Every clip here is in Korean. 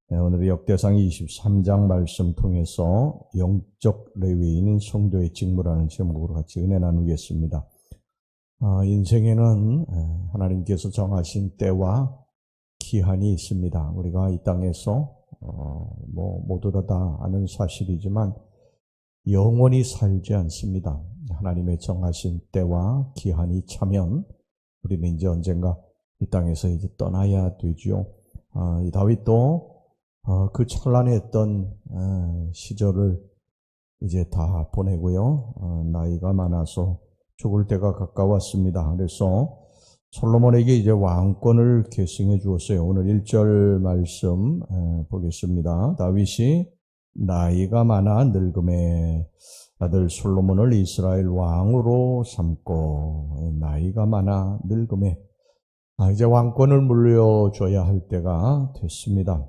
오늘 역대상 23장 말씀 통해서 영적 레위인인 성도의 직무라는 제목으로 같이 은혜 나누겠습니다. 인생에는 하나님께서 정하신 때와 기한이 있습니다. 우리가 이 땅에서 모두 다 아는 사실이지만 영원히 살지 않습니다. 하나님의 정하신 때와 기한이 차면 우리는 이제 언젠가 이 땅에서 이제 떠나야 되지요. 이 다윗도 그 찬란했던 시절을 이제 다 보내고요. 나이가 많아서 죽을 때가 가까웠습니다. 그래서 솔로몬에게 이제 왕권을 계승해 주었어요. 오늘 1절 말씀 보겠습니다. 다윗이 나이가 많아 늙음에 아들 솔로몬을 이스라엘 왕으로 삼고, 나이가 많아 늙음에 이제 왕권을 물려줘야 할 때가 됐습니다.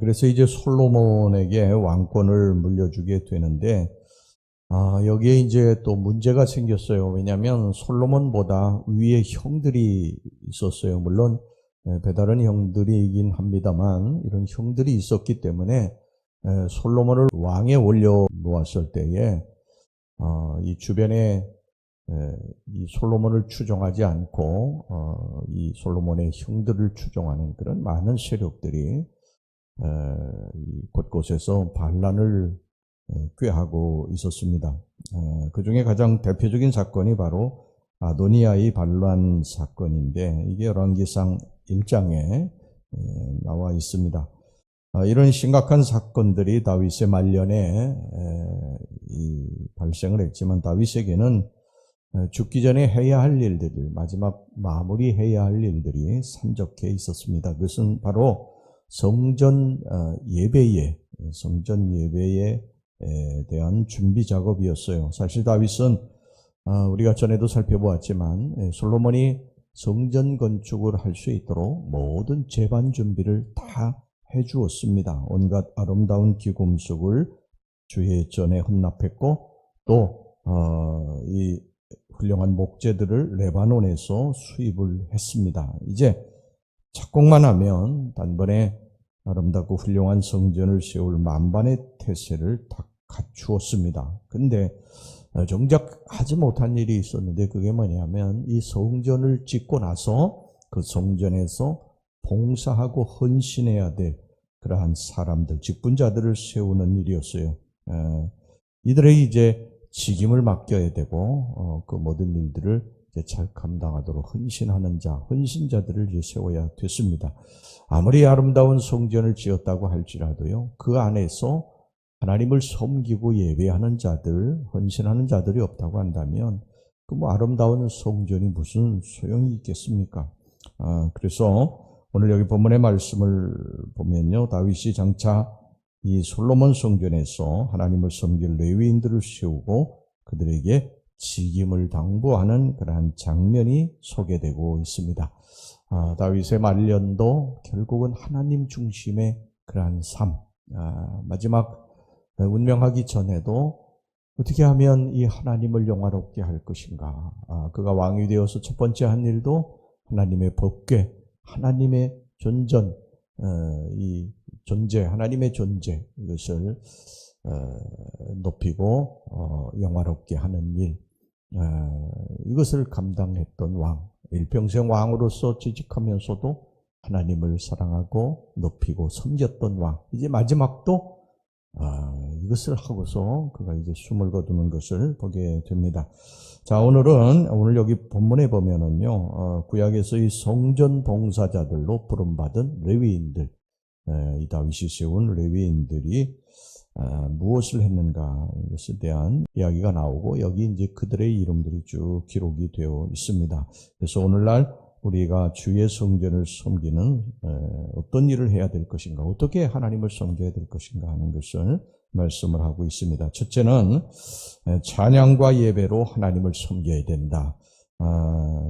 그래서 이제 솔로몬에게 왕권을 물려주게 되는데, 여기에 이제 또 문제가 생겼어요. 왜냐하면 솔로몬보다 위에 형들이 있었어요. 물론 배다른 형들이긴 합니다만 이런 형들이 있었기 때문에 솔로몬을 왕에 올려놓았을 때에 이 주변에 이 솔로몬을 추종하지 않고 이 솔로몬의 형들을 추종하는 그런 많은 세력들이 곳곳에서 반란을 꾀하고 있었습니다. 그 중에 가장 대표적인 사건이 바로 아도니아의 반란 사건인데, 이게 열왕기상 1장에 나와 있습니다. 이런 심각한 사건들이 다윗의 말년에 발생을 했지만, 다윗에게는 죽기 전에 해야 할 일들, 마지막 마무리해야 할 일들이 산적해 있었습니다. 그것은 바로 성전 예배에 대한 준비 작업이었어요. 사실 다윗은 우리가 전에도 살펴보았지만 솔로몬이 성전 건축을 할 수 있도록 모든 제반 준비를 다 해주었습니다. 온갖 아름다운 기금속을 주의 전에 헌납했고, 또 이 훌륭한 목재들을 레바논에서 수입을 했습니다. 이제 착공만 하면 단번에 아름답고 훌륭한 성전을 세울 만반의 태세를 다 갖추었습니다. 근데 정작 하지 못한 일이 있었는데, 그게 뭐냐면 이 성전을 짓고 나서 그 성전에서 봉사하고 헌신해야 될 그러한 사람들, 직분자들을 세우는 일이었어요. 이들에게 이제 직임을 맡겨야 되고, 그 모든 일들을 이제 잘 감당하도록 헌신하는 자, 헌신자들을 이제 세워야 됐습니다. 아무리 아름다운 성전을 지었다고 할지라도요, 그 안에서 하나님을 섬기고 예배하는 자들, 헌신하는 자들이 없다고 한다면 그 아름다운 성전이 무슨 소용이 있겠습니까? 그래서 오늘 여기 본문의 말씀을 보면요, 다윗이 장차 이 솔로몬 성전에서 하나님을 섬길 레위인들을 세우고 그들에게 직임을 당부하는 그러한 장면이 소개되고 있습니다. 다윗의 말년도 결국은 하나님 중심의 그러한 삶, 마지막 운명하기 전에도 어떻게 하면 이 하나님을 영화롭게 할 것인가. 그가 왕이 되어서 첫 번째 한 일도 하나님의 법궤, 하나님의 존전, 이 존재, 하나님의 존재, 이것을 높이고 영화롭게 하는 일, 이것을 감당했던 왕, 일평생 왕으로서 취직하면서도 하나님을 사랑하고 높이고 섬겼던 왕, 이제 마지막도 이것을 하고서 그가 이제 숨을 거두는 것을 보게 됩니다. 자, 오늘 여기 본문에 보면은요, 구약에서 이 성전 봉사자들로 부름받은 레위인들, 이 다윗이 세운 레위인들이 무엇을 했는가, 이것에 대한 이야기가 나오고, 여기 이제 그들의 이름들이 쭉 기록이 되어 있습니다. 그래서 오늘날 우리가 주의 성전을 섬기는 어떤 일을 해야 될 것인가, 어떻게 하나님을 섬겨야 될 것인가 하는 것을 말씀을 하고 있습니다. 첫째는 찬양과 예배로 하나님을 섬겨야 된다.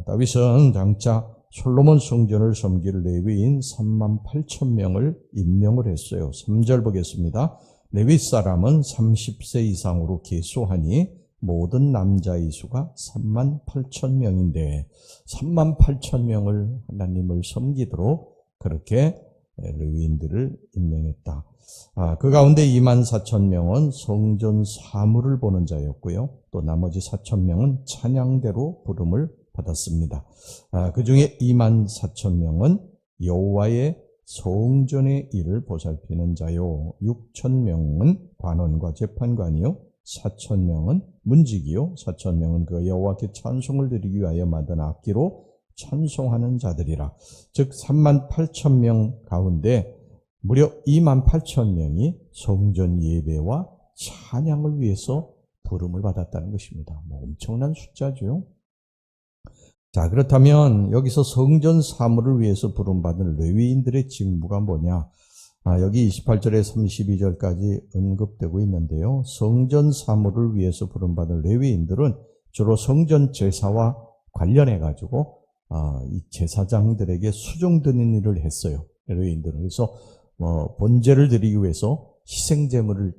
다윗은 장차 솔로몬 성전을 섬길 레위인 38,000명을 임명을 했어요. 3절 보겠습니다. 레위 사람은 30세 이상으로 계수하니 모든 남자의 수가 38,000명인데 38,000명을 하나님을 섬기도록 그렇게 레위인들을 임명했다. 그 가운데 24,000명은 성전 사물을 보는 자였고요. 또 나머지 4,000명은 찬양대로 부름을 받았습니다. 그 중에 24,000명은 여호와의 성전의 일을 보살피는 자요, 6,000명은 관원과 재판관이요, 4,000명은 문지기요, 4,000명은 그 여호와께 찬송을 드리기 위하여 만든 악기로 찬송하는 자들이라. 즉 38,000명 가운데 무려 28,000명이 성전 예배와 찬양을 위해서 부름을 받았다는 것입니다. 엄청난 숫자죠. 자, 그렇다면 여기서 성전 사물을 위해서 부름받은 레위인들의 직무가 뭐냐? 여기 28절에 32절까지 언급되고 있는데요. 성전 사물을 위해서 부름받은 레위인들은 주로 성전 제사와 관련해 가지고 이 제사장들에게 수종드는 일을 했어요. 레위인들은. 그래서 번제를 드리기 위해서 희생제물을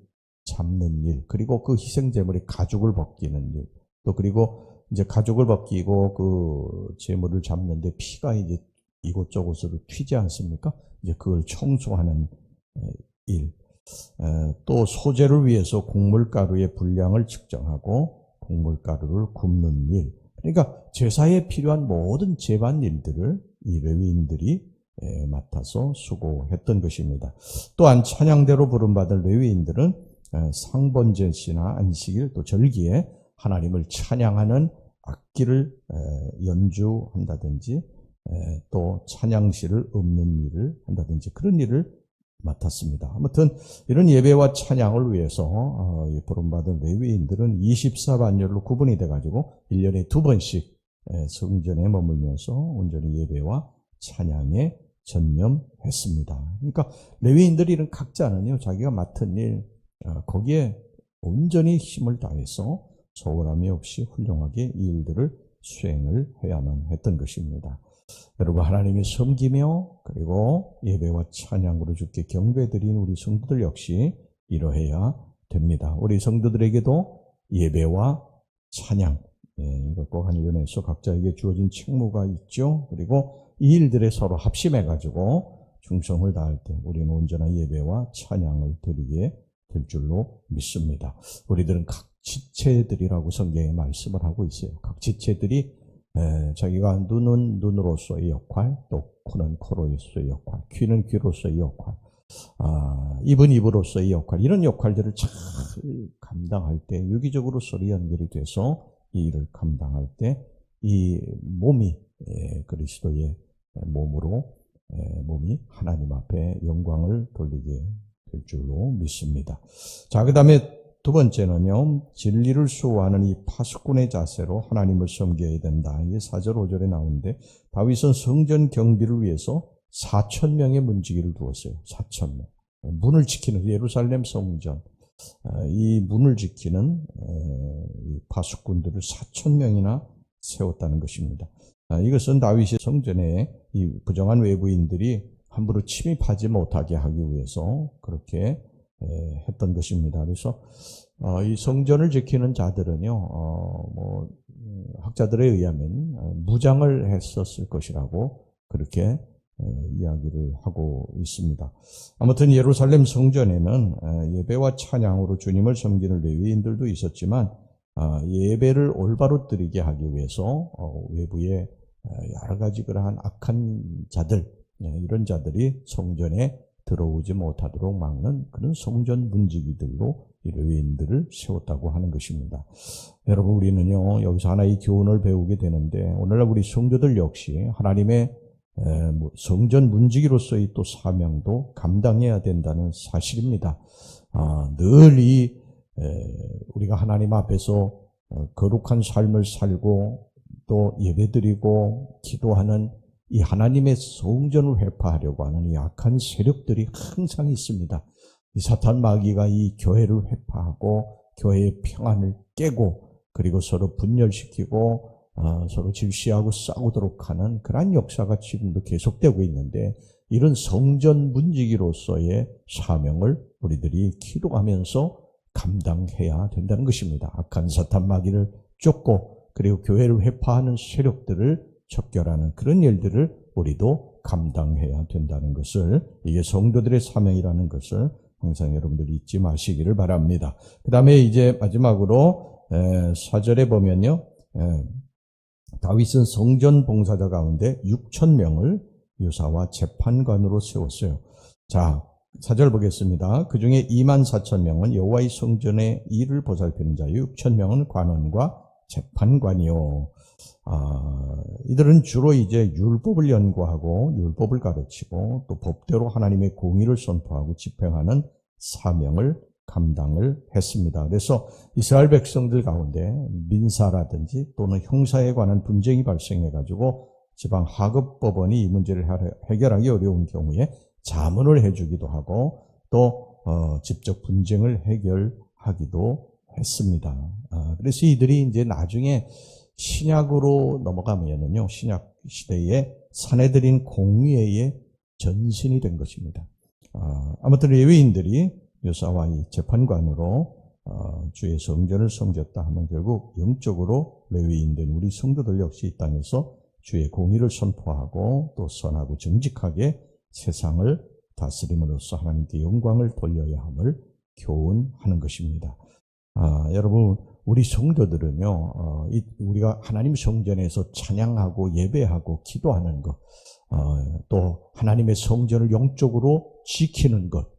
잡는 일, 그리고 그 희생제물의 가죽을 벗기는 일, 또 그리고 이제 가죽을 벗기고 그 제물을 잡는데 피가 이제 이곳저곳으로 튀지 않습니까? 이제 그걸 청소하는 일. 또 소재를 위해서 곡물가루의 분량을 측정하고 곡물가루를 굽는 일. 그러니까 제사에 필요한 모든 제반 일들을 이 레위인들이 맡아서 수고했던 것입니다. 또한 찬양대로 부름받은 레위인들은 상번제시나 안식일 또 절기에 하나님을 찬양하는 악기를 연주한다든지 또 찬양시를 읊는 일을 한다든지 그런 일을 맡았습니다. 아무튼 이런 예배와 찬양을 위해서 부름받은 레위인들은 24반열로 구분이 돼가지고 1년에 2번씩 성전에 머물면서 온전히 예배와 찬양에 전념했습니다. 그러니까 레위인들이 이런 각자는요, 자기가 맡은 일 거기에 온전히 힘을 다해서 소홀함이 없이 훌륭하게 이 일들을 수행을 해야만 했던 것입니다. 여러분, 하나님이 섬기며 그리고 예배와 찬양으로 주께 경배드린 우리 성도들 역시 이러해야 됩니다. 우리 성도들에게도 예배와 찬양, 이것과 관련해서 각자에게 주어진 책무가 있죠. 그리고 이 일들에 서로 합심해가지고 충성을 다할 때 우리는 온전한 예배와 찬양을 드리게 될 줄로 믿습니다. 우리들은 각 지체들이라고 성경에 말씀을 하고 있어요. 각 지체들이 자기가 눈은 눈으로서의 역할, 또 코는 코로서의 역할, 귀는 귀로서의 역할, 입은 입으로서의 역할, 이런 역할들을 잘 감당할 때, 유기적으로 서로 연결이 돼서 이 일을 감당할 때 이 몸이 그리스도의 몸으로 몸이 하나님 앞에 영광을 돌리게 될 줄로 믿습니다. 자, 그 다음에 두 번째는요, 진리를 수호하는 이 파수꾼의 자세로 하나님을 섬겨야 된다. 이게 4절 5절에 나오는데, 다윗은 성전 경비를 위해서 4,000명의 문지기를 두었어요. 4,000명. 문을 지키는 예루살렘 성전, 이 문을 지키는 이 파수꾼들을 4,000명이나 세웠다는 것입니다. 이것은 다윗이 성전에 이 부정한 외부인들이 함부로 침입하지 못하게 하기 위해서 그렇게 했던 것입니다. 그래서 이 성전을 지키는 자들은요, 학자들에 의하면 무장을 했었을 것이라고 그렇게 이야기를 하고 있습니다. 아무튼 예루살렘 성전에는 예배와 찬양으로 주님을 섬기는 레위인들도 있었지만 예배를 올바로 드리게 하기 위해서 외부에 여러 가지 그러한 악한 자들, 이런 자들이 성전에 들어오지 못하도록 막는 그런 성전 문지기들로 이 레위인들을 세웠다고 하는 것입니다. 여러분, 우리는요, 여기서 하나의 교훈을 배우게 되는데, 오늘날 우리 성도들 역시 하나님의 성전 문지기로서의 또 사명도 감당해야 된다는 사실입니다. 늘 우리가 하나님 앞에서 거룩한 삶을 살고 또 예배드리고 기도하는 이 하나님의 성전을 회파하려고 하는 이 악한 세력들이 항상 있습니다. 이 사탄 마귀가 이 교회를 회파하고 교회의 평안을 깨고 그리고 서로 분열시키고 서로 질시하고 싸우도록 하는 그러한 역사가 지금도 계속되고 있는데, 이런 성전 문지기로서의 사명을 우리들이 기도하면서 감당해야 된다는 것입니다. 악한 사탄 마귀를 쫓고 그리고 교회를 회파하는 세력들을 척결하는 그런 일들을 우리도 감당해야 된다는 것을, 이게 성도들의 사명이라는 것을 항상 여러분들이 잊지 마시기를 바랍니다. 그 다음에 이제 마지막으로 4절에 보면요, 다윗은 성전 봉사자 가운데 6,000명을 유사와 재판관으로 세웠어요. 자, 4절 보겠습니다. 그 중에 24,000명은 여호와의 성전의 일을 보살피는 자요, 6,000명은 관원과 재판관이요. 이들은 주로 이제 율법을 연구하고 율법을 가르치고 또 법대로 하나님의 공의를 선포하고 집행하는 사명을 감당을 했습니다. 그래서 이스라엘 백성들 가운데 민사라든지 또는 형사에 관한 분쟁이 발생해가지고 지방 하급법원이 이 문제를 해결하기 어려운 경우에 자문을 해주기도 하고 또 직접 분쟁을 해결하기도 했습니다. 그래서 이들이 이제 나중에 신약으로 넘어가면은요, 신약 시대에 사내들인 공의회의 전신이 된 것입니다. 아무튼 레위인들이 요사와 이 재판관으로 주의 성전을 섬겼다 하면 결국 영적으로 레위인된 우리 성도들 역시 이 땅에서 주의 공의를 선포하고 또 선하고 정직하게 세상을 다스림으로써 하나님께 영광을 돌려야 함을 교훈하는 것입니다. 여러분, 우리 성도들은요, 우리가 하나님 성전에서 찬양하고 예배하고 기도하는 것, 또 하나님의 성전을 영적으로 지키는 것,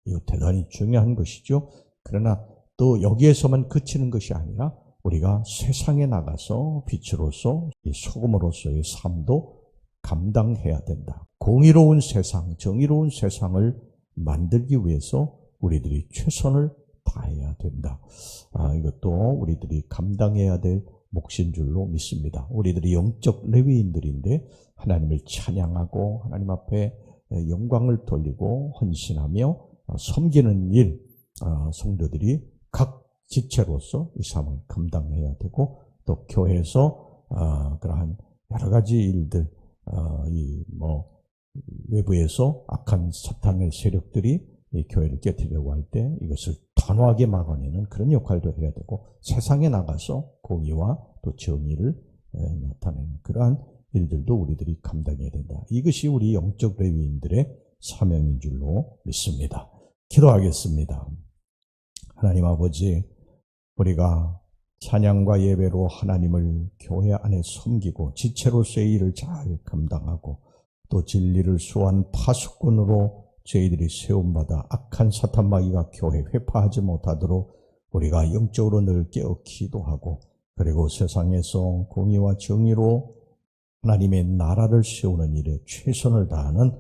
이거 대단히 중요한 것이죠. 그러나 또 여기에서만 그치는 것이 아니라 우리가 세상에 나가서 빛으로서 이 소금으로서의 삶도 감당해야 된다. 공의로운 세상, 정의로운 세상을 만들기 위해서 우리들이 최선을 다해야 된다. 이것도 우리들이 감당해야 될 몫인 줄로 믿습니다. 우리들이 영적 레위인들인데 하나님을 찬양하고 하나님 앞에 영광을 돌리고 헌신하며 섬기는 일, 성도들이 각 지체로서 이 삶을 감당해야 되고 또 교회에서 그러한 여러 가지 일들, 외부에서 악한 사탄의 세력들이 이 교회를 깨뜨리려고 할 때 이것을 단호하게 막아내는 그런 역할도 해야 되고 세상에 나가서 공의와 또 정의를 나타내는 그러한 일들도 우리들이 감당해야 된다. 이것이 우리 영적 레위인들의 사명인 줄로 믿습니다. 기도하겠습니다. 하나님 아버지, 우리가 찬양과 예배로 하나님을 교회 안에 섬기고 지체로서의 일을 잘 감당하고 또 진리를 수호한 파수꾼으로 저희들이 세움받아 악한 사탄 마귀가 교회 회파하지 못하도록 우리가 영적으로 늘 깨어 기도하고 그리고 세상에서 공의와 정의로 하나님의 나라를 세우는 일에 최선을 다하는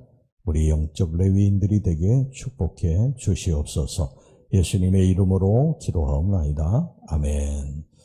우리 영적 레위인들이 되게 축복해 주시옵소서. 예수님의 이름으로 기도하옵나이다. 아멘.